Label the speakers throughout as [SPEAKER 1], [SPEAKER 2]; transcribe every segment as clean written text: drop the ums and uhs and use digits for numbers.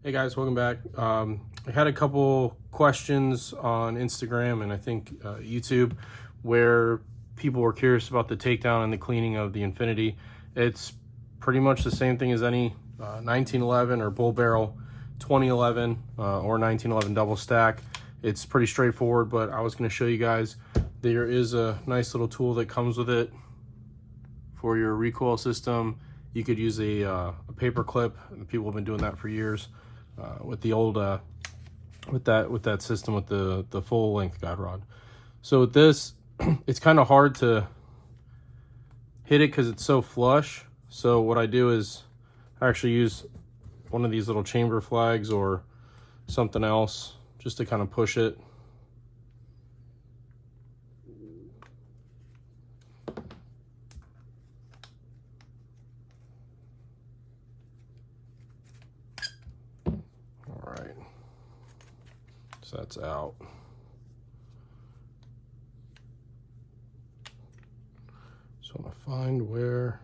[SPEAKER 1] Hey guys, welcome back. I had a couple questions on Instagram and I think YouTube where people were curious about the takedown and the cleaning of the Infiniti. It's pretty much the same thing as any 1911 or bull barrel 2011 or 1911 double stack. It's pretty straightforward, but I was going to show you guys there is a nice little tool that comes with it for your recoil system. You could use a paper clip, and people have been doing that for years. With the old with that system with the full length guide rod. So with this, it's kind of hard to hit it because it's so flush. So what I do is I actually use one of these little chamber flags or something else just to kind of push it. So that's out. So I'm gonna find where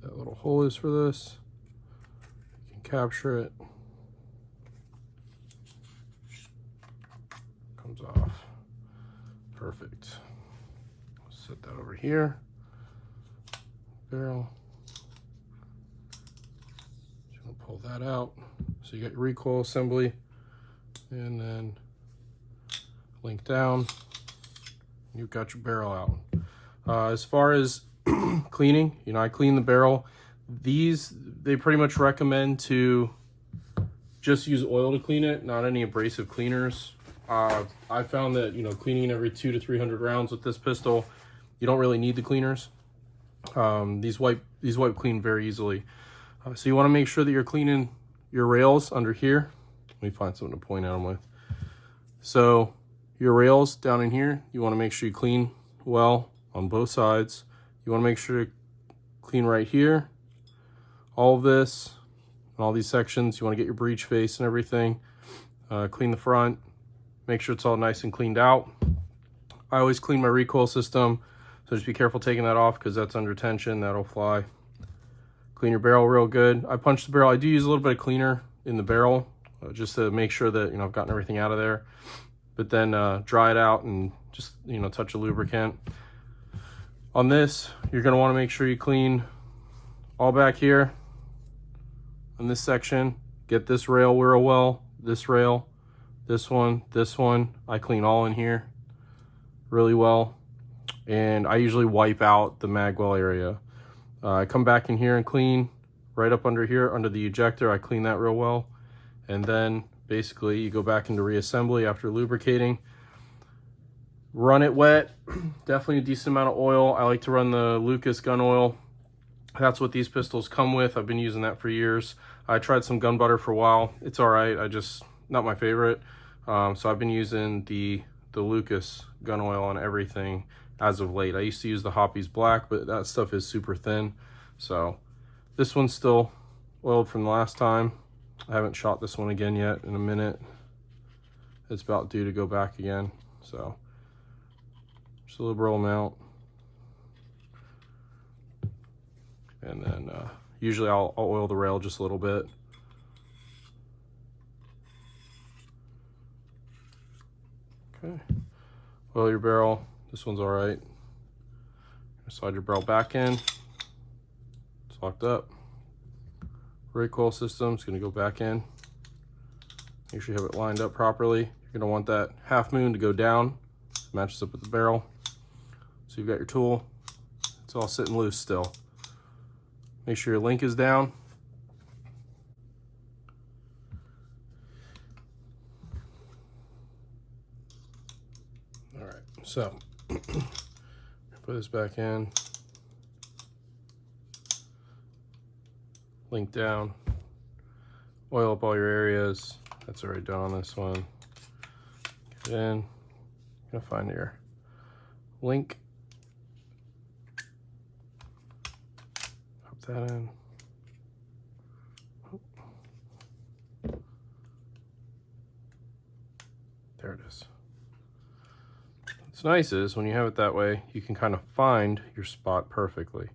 [SPEAKER 1] that little hole is for this. You can capture it. Comes off. Perfect. Set that over here. Barrel. Just gonna pull that out. So you got your recoil assembly. And then link down, you've got your barrel out. As far as cleaning, I clean the barrel. They pretty much recommend to just use oil to clean it, not any abrasive cleaners. I found that, cleaning every 200 to 300 rounds with this pistol, you don't really need the cleaners. These wipe clean very easily. So you want to make sure that you're cleaning your rails under here. Let me find something to point at them with. So your rails down in here, you want to make sure you clean well on both sides. You want to make sure to clean right here. All of this and all these sections, you want to get your breech face and everything. Clean the front. Make sure it's all nice and cleaned out. I always clean my recoil system, so just be careful taking that off because that's under tension. That'll fly. Clean your barrel real good. I punch the barrel. I do use a little bit of cleaner in the barrel, just to make sure that I've gotten everything out of there, but then dry it out and just touch a lubricant. On this, you're going to want to make sure you clean all back here on this section. Get this rail real well, this rail, this one. I clean all in here really well, and I usually wipe out the magwell area. I come back in here and clean right up under here under the ejector. I clean that real well. And then basically you go back into reassembly after lubricating. Run it wet, definitely a decent amount of oil. I like to run the Lucas gun oil. That's what these pistols come with. I've been using that for years. I tried some gun butter for a while. It's all right, not my favorite. So I've been using the Lucas gun oil on everything as of late. I used to use the Hoppy's Black, but that stuff is super thin. So this one's still oiled from the last time. I haven't shot this one again yet in a minute. It's about due to go back again. So just a liberal amount. And then usually I'll oil the rail just a little bit. Okay. Oil your barrel. This one's all right. Slide your barrel back in. It's locked up. Recoil system is going to go back in. Make sure you have it lined up properly. You're going to want that half moon to go down. Matches up with the barrel. So you've got your tool. It's all sitting loose still. Make sure your link is down. All right, so put this back in. Link down, oil up all your areas. That's already done on this one. Get in, you're gonna find your link. Pop that in. There it is. What's nice is when you have it that way, you can kind of find your spot perfectly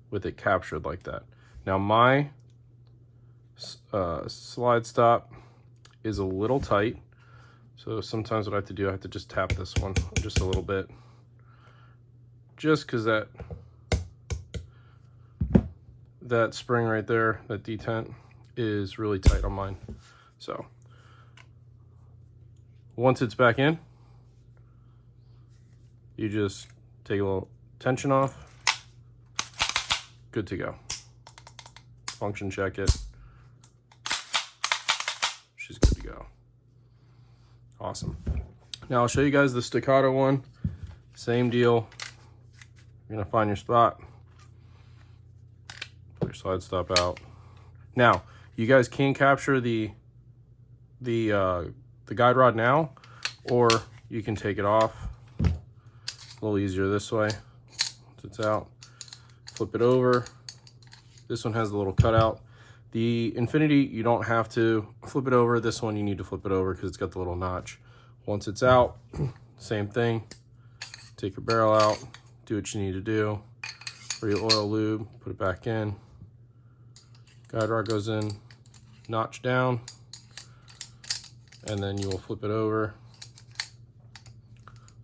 [SPEAKER 1] with it captured like that. Now my slide stop is a little tight. So sometimes what I have to do, I have to just tap this one just a little bit. Just because that spring right there, that detent, is really tight on mine. So once it's back in, you just take a little tension off. Good to go. Function check it. She's good to go. Awesome. Now I'll show you guys the Staccato one. Same deal. You're gonna find your spot. Put your slide stop out. Now you guys can capture the guide rod now, or you can take it off. A little easier this way. Once it's out, flip it over. This one has the little cutout. The Infiniti, you don't have to flip it over. This one you need to flip it over because it's got the little notch. Once it's out, same thing. Take your barrel out, do what you need to do. For your oil lube, put it back in. Guide rod goes in, notch down, and then you will flip it over.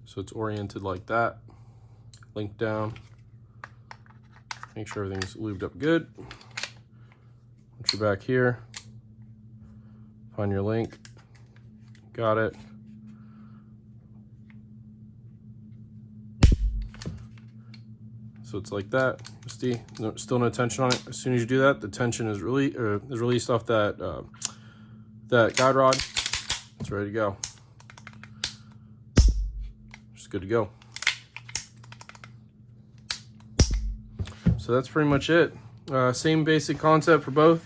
[SPEAKER 1] So it's oriented like that. Link down. Make sure everything's lubed up good. Once you're back here, find your link. Got it. So it's like that. See, still no tension on it. As soon as you do that, the tension is released off that that guide rod. It's ready to go. Just good to go. So that's pretty much it. Same basic concept for both.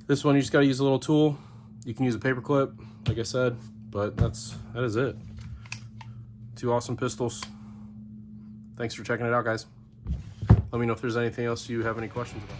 [SPEAKER 1] This one you just got to use a little tool. You can use a paper clip, like I said, but that is it. Two awesome pistols. Thanks for checking it out, guys. Let me know if there's anything else you have any questions about.